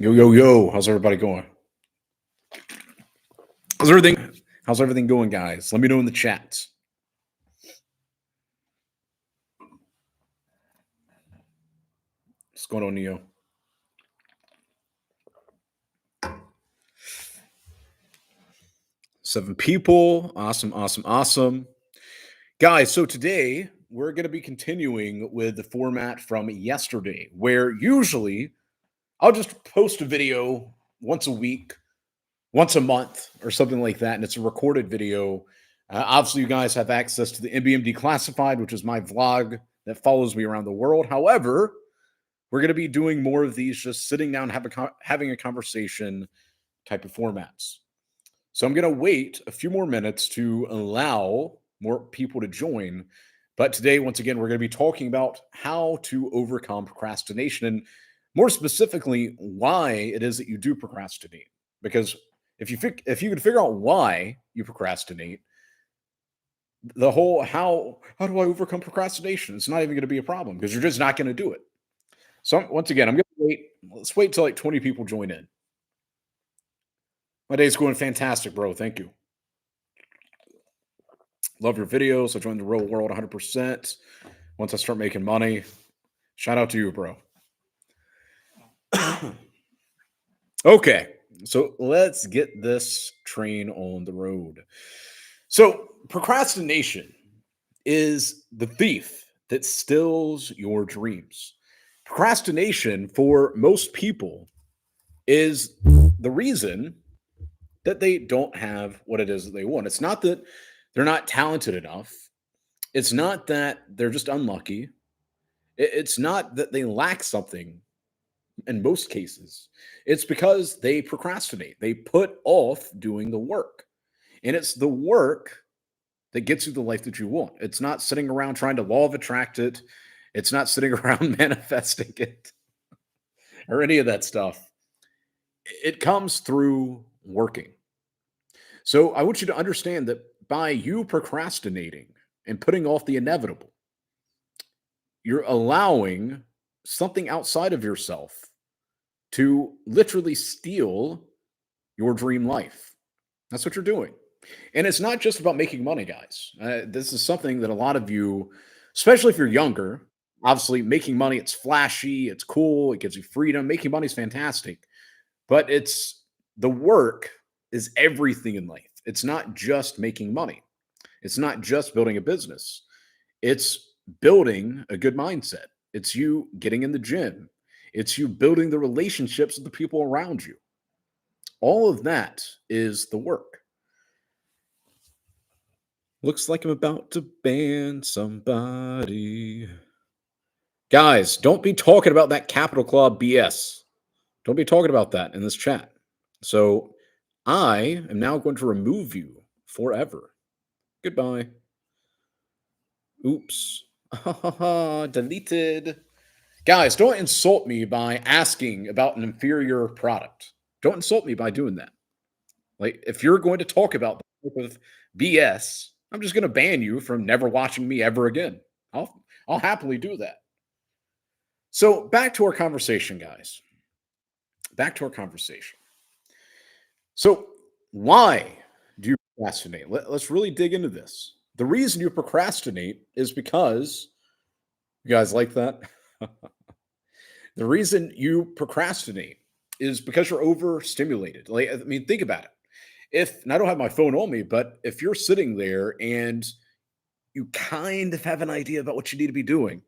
Yo, yo, yo. How's everybody going? How's everything? How's everything going, guys? Let me know in the chats. What's going on, Neo? Seven people. Awesome, awesome, awesome. Guys, so today we're going to be continuing with the format from yesterday, where usually I'll just post a video once a week, once a month, or something like that, and it's a recorded video. Obviously, you guys have access to the MBM Declassified, which is my vlog that follows me around the world. However, we're going to be doing more of these, just sitting down, having a conversation type of formats. So I'm going to wait a few more minutes to allow more people to join. But today, once again, we're going to be talking about how to overcome procrastination and more specifically, why it is that you do procrastinate. Because if you could figure out why you procrastinate, the whole how do I overcome procrastination? It's not even going to be a problem because you're just not going to do it. So once again, I'm going to wait. Let's wait till like 20 people join in. My day's going fantastic, bro. Thank you. Love your videos. I joined the real world 100%. Once I start making money, shout out to you, bro. Okay, so let's get this train on the road. So, procrastination is the thief that steals your dreams. Procrastination for most people is the reason that they don't have what it is that they want. It's not that they're not talented enough. It's not that they're just unlucky. It's not that they lack something in most cases. It's because they procrastinate. They put off doing the work. And it's the work that gets you the life that you want. It's not sitting around trying to law of attract it. It's not sitting around manifesting it or any of that stuff. It comes through working. So I want you to understand that by you procrastinating and putting off the inevitable, you're allowing something outside of yourself to literally steal your dream life. That's what you're doing. And it's not just about making money, guys. This is something that a lot of you, especially if you're younger, obviously making money, it's flashy, it's cool, it gives you freedom. Making money is fantastic, but it's the work is everything in life. It's not just making money. It's not just building a business. It's building a good mindset. It's you getting in the gym. It's you building the relationships with the people around you. All of that is the work. Looks like I'm about to ban somebody. Guys, don't be talking about that Capital Club BS. Don't be talking about that in this chat. So I am now going to remove you forever. Goodbye. Oops. Deleted. Guys, don't insult me by asking about an inferior product. Don't insult me by doing that. Like, if you're going to talk about that type of BS, I'm just going to ban you from never watching me ever again. I'll happily do that. So back to our conversation, guys. Back to our conversation. So why do you procrastinate? Let's really dig into this. The reason you procrastinate is because you guys like that. The reason you procrastinate is because you're overstimulated. Like, I mean, think about it. And I don't have my phone on me, but if you're sitting there and you kind of have an idea about what you need to be doing,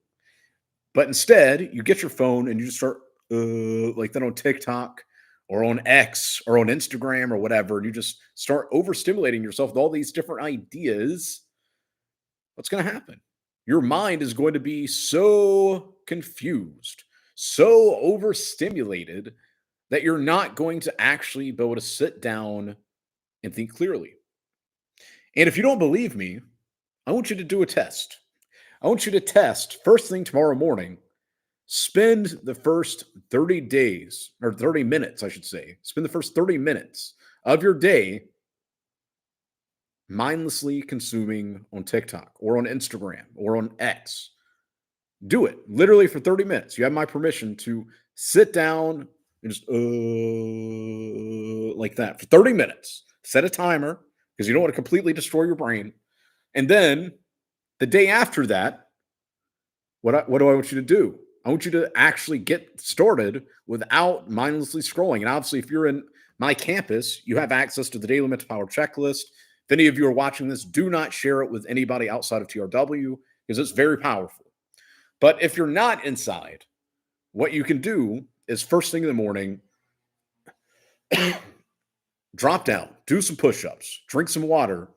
but instead you get your phone and you just start like that on TikTok or on X or on Instagram or whatever, and you just start overstimulating yourself with all these different ideas, what's going to happen? Your mind is going to be so confused, so overstimulated that you're not going to actually be able to sit down and think clearly. And if you don't believe me, I want you to do a test. I want you to test first thing tomorrow morning. Spend the first 30 days or 30 minutes, I should say. Spend the first 30 minutes of your day mindlessly consuming on TikTok or on Instagram or on X. Do it literally for 30 minutes. You have my permission to sit down, and just like that for 30 minutes. Set a timer because you don't want to completely destroy your brain. And then the day after that, what do I want you to do? I want you to actually get started without mindlessly scrolling. And obviously, if you're in my campus, you have access to the daily mental power checklist. If any of you are watching this, do not share it with anybody outside of TRW because it's very powerful. But if you're not inside, what you can do is first thing in the morning, drop down, do some push-ups, drink some water,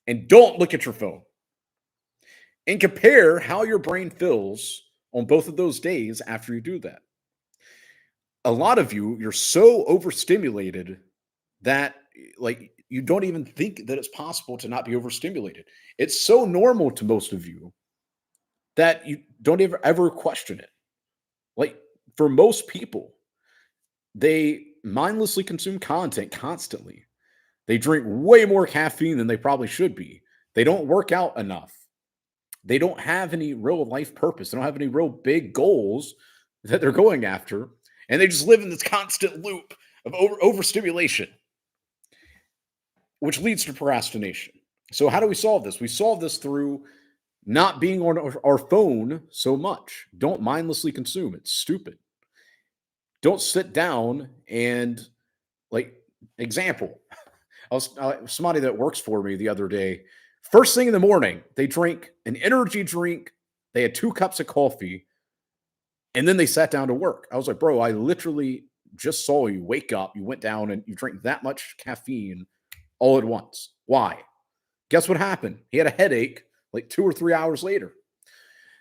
and don't look at your phone. And compare how your brain feels on both of those days after you do that. A lot of you, you're so overstimulated that like you don't even think that it's possible to not be overstimulated. It's so normal to most of you that you don't ever question it. Like for most people, they mindlessly consume content constantly. They drink way more caffeine than they probably should be. They don't work out enough. They don't have any real life purpose. They don't have any real big goals that they're going after. And they just live in this constant loop of overstimulation, which leads to procrastination. So, how do we solve this? We solve this through not being on our phone so much. Don't mindlessly consume. It's stupid. Don't sit down and, like, example, somebody that works for me the other day. First thing in the morning, they drank an energy drink. They had 2 cups of coffee, and then they sat down to work. I was like, bro, I literally just saw you wake up. You went down and you drank that much caffeine all at once. Why? Guess what happened? He had a headache like 2 or 3 hours later.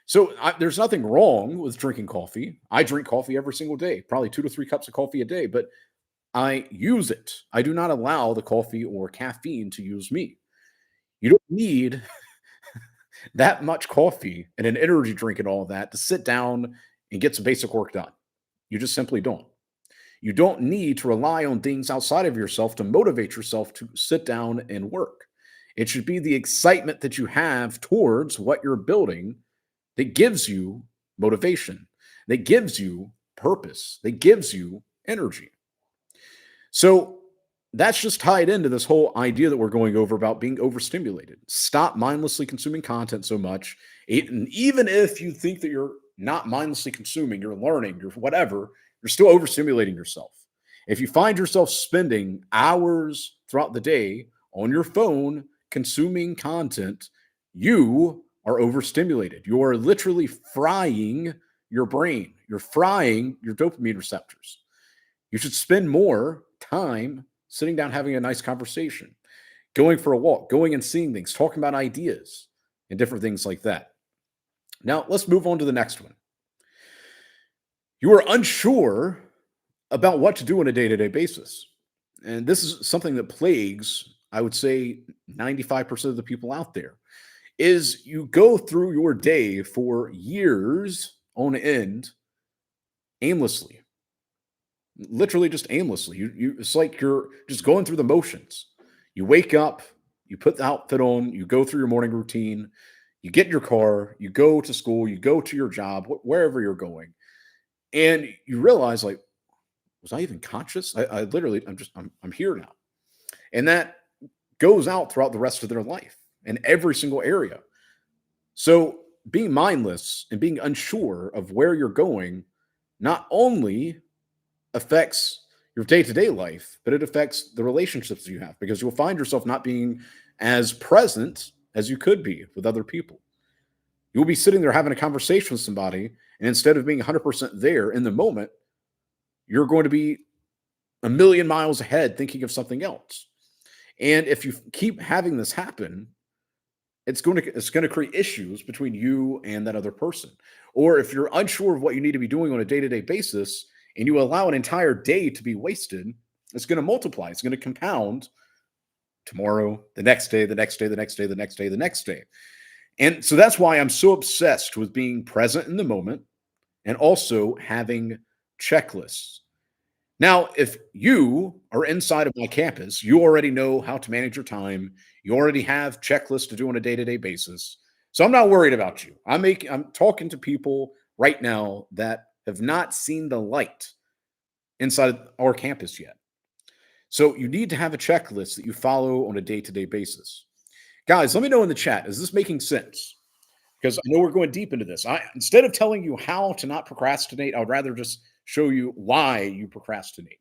So there's nothing wrong with drinking coffee. I drink coffee every single day, probably 2 to 3 cups of coffee a day, but I use it. I do not allow the coffee or caffeine to use me. You don't need that much coffee and an energy drink and all of that to sit down and get some basic work done. You just simply don't. You don't need to rely on things outside of yourself to motivate yourself to sit down and work. It should be the excitement that you have towards what you're building that gives you motivation, that gives you purpose, that gives you energy. So that's just tied into this whole idea that we're going over about being overstimulated. Stop mindlessly consuming content so much. And even if you think that you're not mindlessly consuming, you're learning, you're whatever, you're still overstimulating yourself. If you find yourself spending hours throughout the day on your phone consuming content, you are overstimulated. You are literally frying your brain. You're frying your dopamine receptors. You should spend more time sitting down having a nice conversation, going for a walk, going and seeing things, talking about ideas and different things like that. Now, let's move on to the next one. You are unsure about what to do on a day-to-day basis. And this is something that plagues, I would say, 95% of the people out there, is you go through your day for years on end aimlessly. Literally just aimlessly. It's like you're just going through the motions. You wake up, you put the outfit on, you go through your morning routine, you get in your car, you go to school, you go to your job, wherever you're going, and you realize, like, was I even conscious? I literally, I'm here now. And that goes out throughout the rest of their life in every single area. So being mindless and being unsure of where you're going not only affects your day-to-day life, but it affects the relationships you have because you'll find yourself not being as present as you could be with other people. You'll be sitting there having a conversation with somebody, and instead of being 100% there in the moment, you're going to be a million miles ahead thinking of something else. And if you keep having this happen, it's going to create issues between you and that other person. Or if you're unsure of what you need to be doing on a day-to-day basis and you allow an entire day to be wasted, it's going to multiply. It's going to compound tomorrow, the next day, the next day, the next day, the next day, the next day. And so that's why I'm so obsessed with being present in the moment and also having checklists. Now, if you are inside of my campus, you already know how to manage your time. You already have checklists to do on a day-to-day basis. So I'm not worried about you. I'm talking to people right now that have not seen the light inside our campus yet. So you need to have a checklist that you follow on a day-to-day basis. Guys, let me know in the chat, is this making sense? Because I know we're going deep into this. Instead of telling you how to not procrastinate, I would rather just show you why you procrastinate.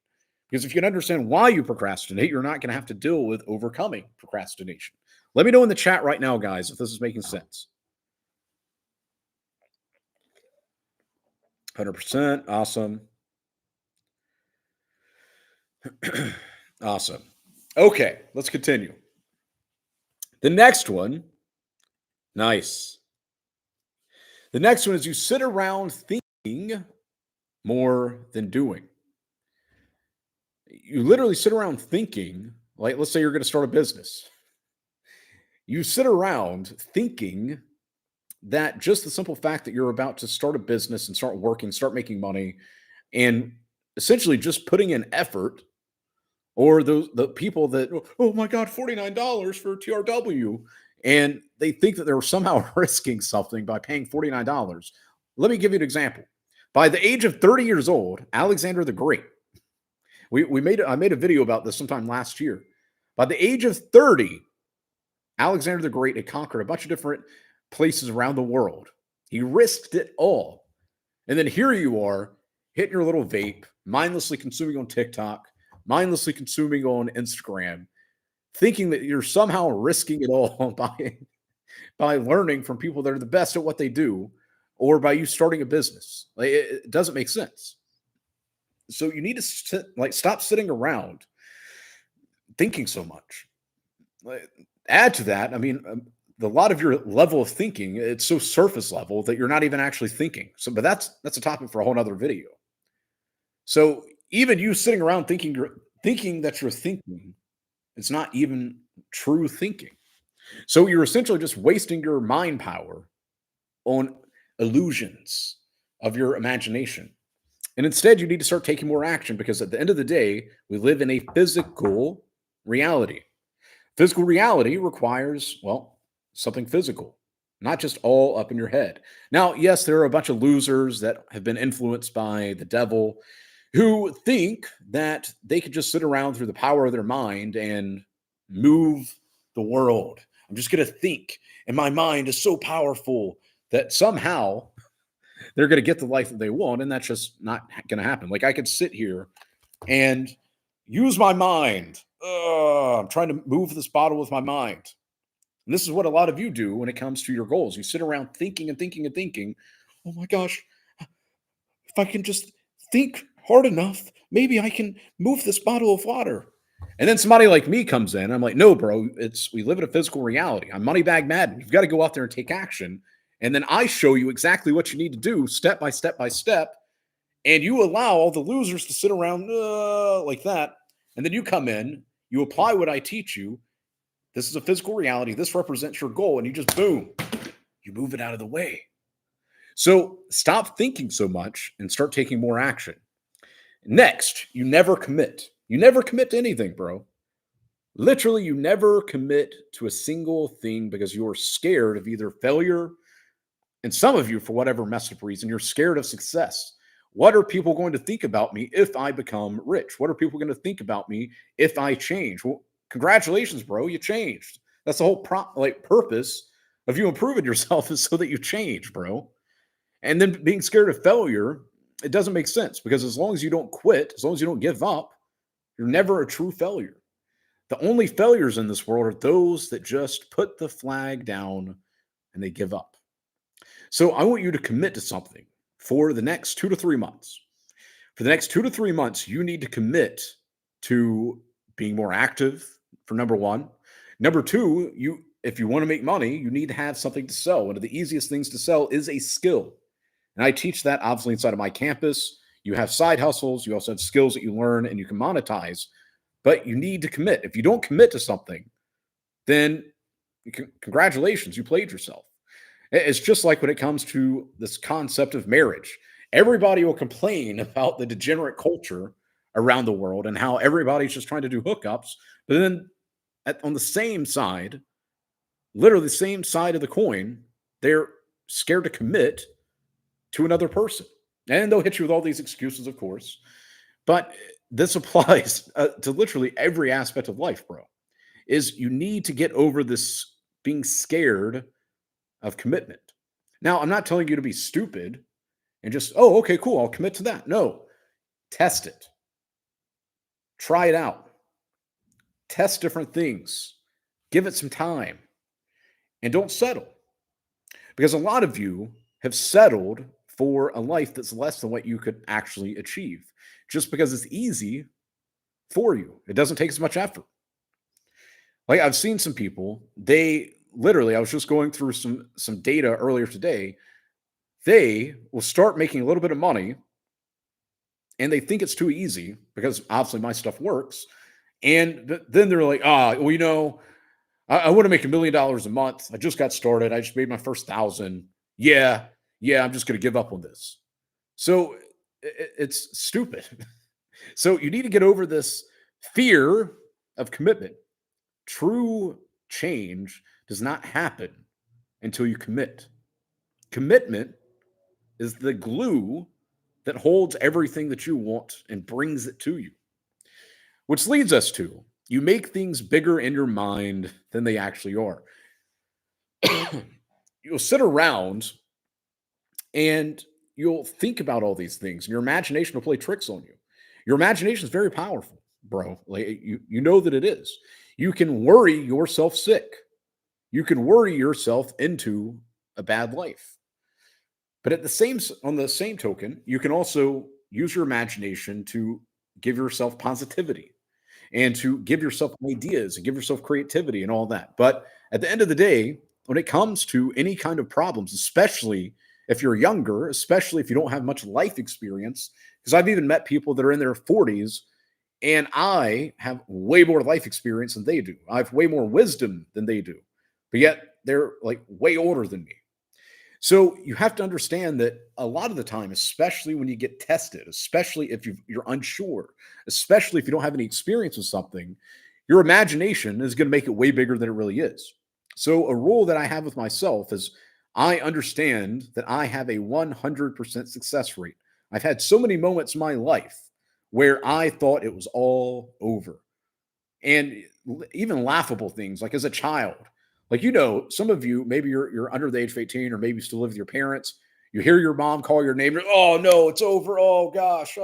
Because if you can understand why you procrastinate, you're not going to have to deal with overcoming procrastination. Let me know in the chat right now, guys, if this is making sense. 100%. Awesome. Awesome. Okay, let's continue. The next one, nice. The next one is you sit around thinking more than doing. You literally sit around thinking, like, let's say you're going to start a business. You sit around thinking that just the simple fact that you're about to start a business and start working, start making money, and essentially just putting in effort, or the people that, oh my God, $49 for TRW, and they think that they're somehow risking something by paying $49. Let me give you an example. By the age of 30 years old, Alexander the Great, I made a video about this sometime last year. By the age of 30, Alexander the Great had conquered a bunch of different places around the world. He risked it all. And then here you are, hitting your little vape, mindlessly consuming on TikTok, mindlessly consuming on Instagram, thinking that you're somehow risking it all by learning from people that are the best at what they do, or by you starting a business. Like, it doesn't make sense. So you need to stop sitting around thinking so much. Like, add to that, I mean, a lot of your level of thinking, it's so surface level that you're not even actually thinking. So, but that's a topic for a whole nother video. So even you sitting around thinking that you're thinking, it's not even true thinking. So you're essentially just wasting your mind power on illusions of your imagination. And instead, you need to start taking more action, because at the end of the day, we live in a physical reality. Physical reality requires, well, something physical, not just all up in your head. Now, yes, there are a bunch of losers that have been influenced by the devil who think that they could just sit around through the power of their mind and move the world. I'm just going to think, and my mind is so powerful that somehow they're going to get the life that they want, and that's just not going to happen. Like, I could sit here and use my mind. I'm trying to move this bottle with my mind. And this is what a lot of you do when it comes to your goals. You sit around thinking and thinking and thinking, oh my gosh, if I can just think hard enough, maybe I can move this bottle of water. And then somebody like me comes in. I'm like, no, bro, we live in a physical reality. I'm Moneybag Madden. You've got to go out there and take action. And then I show you exactly what you need to do step by step by step. And you allow all the losers to sit around like that. And then you come in, you apply what I teach you. This is a physical reality. This represents your goal. And you just, boom, you move it out of the way. So stop thinking so much and start taking more action. Next, you never commit. You never commit to anything, bro. Literally, you never commit to a single thing because you're scared of either failure, and some of you, for whatever messed up reason, you're scared of success. What are people going to think about me if I become rich? What are people going to think about me if I change? Well, congratulations, bro. You changed. That's the whole purpose of you improving yourself, is so that you change, bro. And then being scared of failure, it doesn't make sense, because as long as you don't quit, as long as you don't give up, you're never a true failure. The only failures in this world are those that just put the flag down and they give up. So I want you to commit to something for the next 2 to 3 months. For the next 2 to 3 months, you need to commit to being more active, for number one. Number two, if you want to make money, you need to have something to sell. One of the easiest things to sell is a skill. And I teach that obviously inside of my campus. You have side hustles. You also have skills that you learn and you can monetize. But you need to commit. If you don't commit to something, then congratulations, you played yourself. It's just like when it comes to this concept of marriage. Everybody will complain about the degenerate culture around the world and how everybody's just trying to do hookups. But then on the same side, literally the same side of the coin, they're scared to commit to another person. And they'll hit you with all these excuses, of course. But this applies to literally every aspect of life, bro. Is you need to get over this being scared of commitment. Now, I'm not telling you to be stupid and just, oh, okay, cool, I'll commit to that. No, test it, try it out, test different things, give it some time, and don't settle. Because a lot of you have settled for a life that's less than what you could actually achieve just because it's easy for you. It doesn't take as much effort. Like I've seen some people, they literally, I was just going through some data earlier today. They will start making a little bit of money and they think it's too easy because obviously my stuff works. And then they're like, well, I want to make $1 million a month. I just got started. I just made my first 1,000. Yeah, yeah, I'm just going to give up on this. So it's stupid. So you need to get over this fear of commitment. True change does not happen until you commit. Commitment is the glue that holds everything that you want and brings it to you. Which leads us to you make things bigger in your mind than they actually are. You'll sit around and you'll think about all these things, and your imagination will play tricks on you. Your imagination is very powerful, bro. Like you know that it is. You can worry yourself sick. You can worry yourself into a bad life. But on the same token, you can also use your imagination to give yourself positivity and to give yourself ideas and give yourself creativity and all that. But at the end of the day, when it comes to any kind of problems, especially if you're younger, especially if you don't have much life experience, because I've even met people that are in their 40s and I have way more life experience than they do. I have way more wisdom than they do, but yet they're like way older than me. So you have to understand that a lot of the time, especially when you get tested, especially if you're unsure, especially if you don't have any experience with something, your imagination is going to make it way bigger than it really is. So a rule that I have with myself is I understand that I have a 100% success rate. I've had so many moments in my life where I thought it was all over. And even laughable things like as a child, like some of you maybe you're under the age of 18 or maybe you still live with your parents. You hear your mom call your name, oh no, it's over, oh gosh,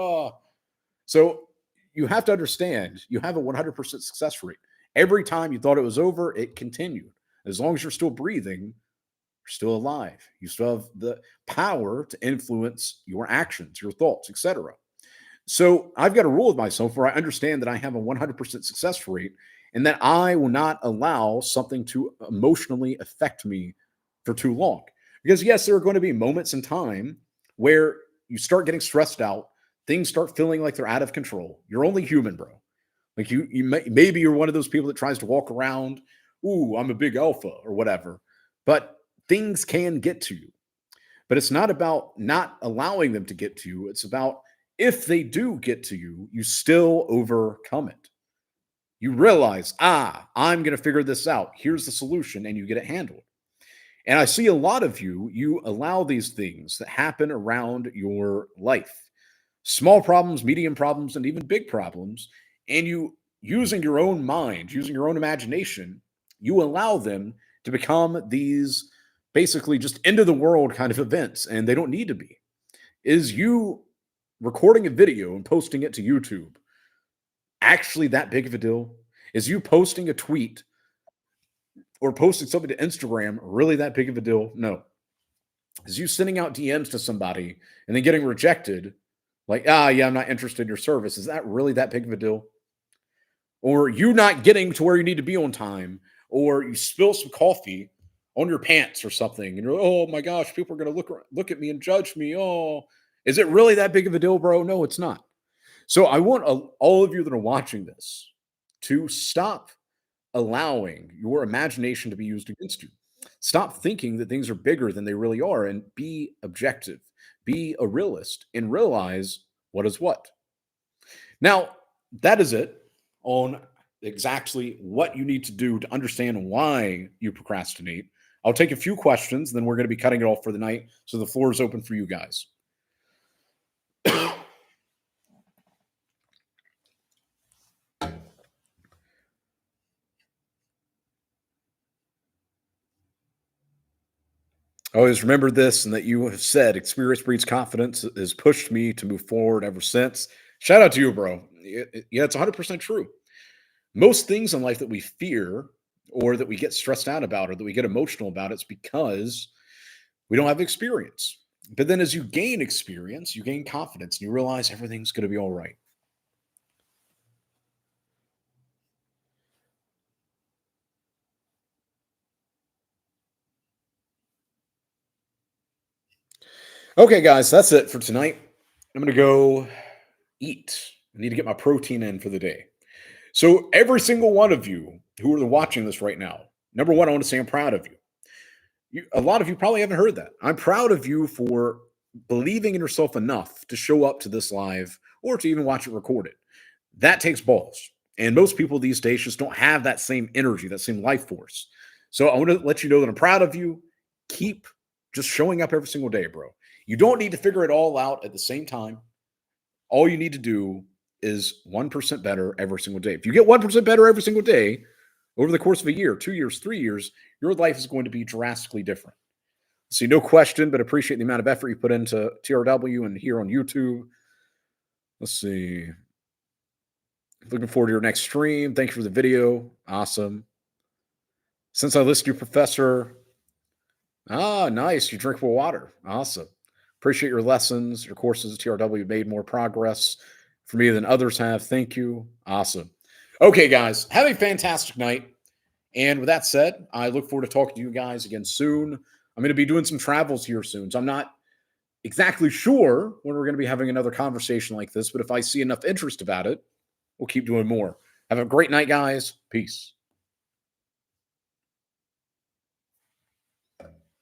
so you have to understand you have a 100% success rate. Every time you thought it was over, it continued. As long as you're still breathing, you're still alive. You still have the power to influence your actions, your thoughts, etc. So I've got a rule with myself where I understand that I have a 100% success rate and that I will not allow something to emotionally affect me for too long. Because, yes, there are going to be moments in time where you start getting stressed out, things start feeling like they're out of control. You're only human, bro. Like maybe you're one of those people that tries to walk around, ooh, I'm a big alpha or whatever. But things can get to you. But it's not about not allowing them to get to you. It's about if they do get to you, you still overcome it. You realize, I'm going to figure this out. Here's the solution, and you get it handled. And I see a lot of you allow these things that happen around your life, small problems, medium problems, and even big problems. And you, using your own mind, using your own imagination, you allow them to become these basically just end of the world kind of events. And they don't need to be. Is you recording a video and posting it to YouTube actually that big of a deal? Is you posting a tweet or posting something to Instagram really that big of a deal? No. Is you sending out DMs to somebody and then getting rejected, like, yeah, I'm not interested in your service. Is that really that big of a deal? Or you not getting to where you need to be on time, or you spill some coffee on your pants or something, and you're like, oh my gosh, people are going to look at me and judge me. Oh, is it really that big of a deal, bro? No, it's not. So I want all of you that are watching this to stop allowing your imagination to be used against you. Stop thinking that things are bigger than they really are and be objective, be a realist, and realize what is what. Now, that is it on exactly what you need to do to understand why you procrastinate. I'll take a few questions, then we're going to be cutting it off for the night. So the floor is open for you guys. Always remember this, and that you have said experience breeds confidence has pushed me to move forward ever since. Shout out to you, bro. Yeah, it's 100% true. Most things in life that we fear or that we get stressed out about or that we get emotional about, it's because we don't have experience. But then as you gain experience, you gain confidence and you realize everything's going to be all right. Okay, guys, that's it for tonight. I'm going to go eat. I need to get my protein in for the day. So, every single one of you who are watching this right now, number one, I want to say I'm proud of you. A lot of you probably haven't heard that. I'm proud of you for believing in yourself enough to show up to this live or to even watch it recorded. That takes balls. And most people these days just don't have that same energy, that same life force. So I want to let you know that I'm proud of you. Keep just showing up every single day, bro. You don't need to figure it all out at the same time. All you need to do is 1% better every single day. If you get 1% better every single day over the course of a year, 2 years, 3 years, your life is going to be drastically different. See, no question, but appreciate the amount of effort you put into TRW and here on YouTube. Let's see. Looking forward to your next stream. Thank you for the video. Awesome. Since I listened to you, Professor. Ah, nice. You drink more water. Awesome. Appreciate your lessons, your courses at TRW made more progress for me than others have. Thank you. Awesome. Okay, guys, have a fantastic night. And with that said, I look forward to talking to you guys again soon. I'm going to be doing some travels here soon. So I'm not exactly sure when we're going to be having another conversation like this, but if I see enough interest about it, we'll keep doing more. Have a great night, guys. Peace.